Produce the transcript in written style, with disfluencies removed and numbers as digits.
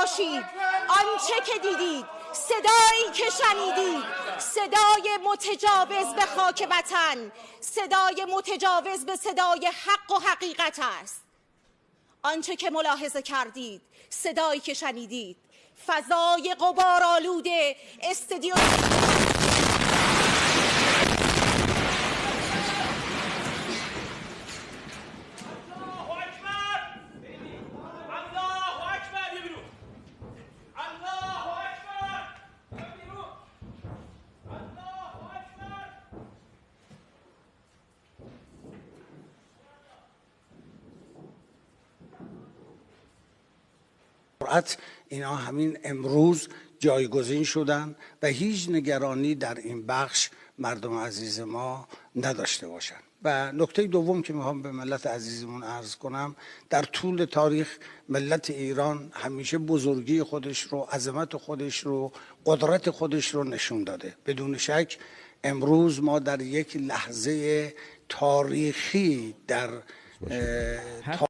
باشید. آنچه که دیدید، صدایی که شنیدید، صدای متجاوز به خاک وطن، صدای متجاوز به صدای حق و حقیقت است. آنچه که ملاحظه کردید، صدایی که شنیدید، فضای غبارآلود استودیو اینا همین امروز جایگزین شدن و هیچ نگرانی در این بخش مردم عزیز ما نداشته باشند. و نکته دوم که میخوام به ملت عزیزمون عرض کنم، در طول تاریخ ملت ایران همیشه بزرگی خودش رو، عظمت خودش رو، قدرت خودش رو نشون داده. بدون شک امروز ما در یک لحظه تاریخی در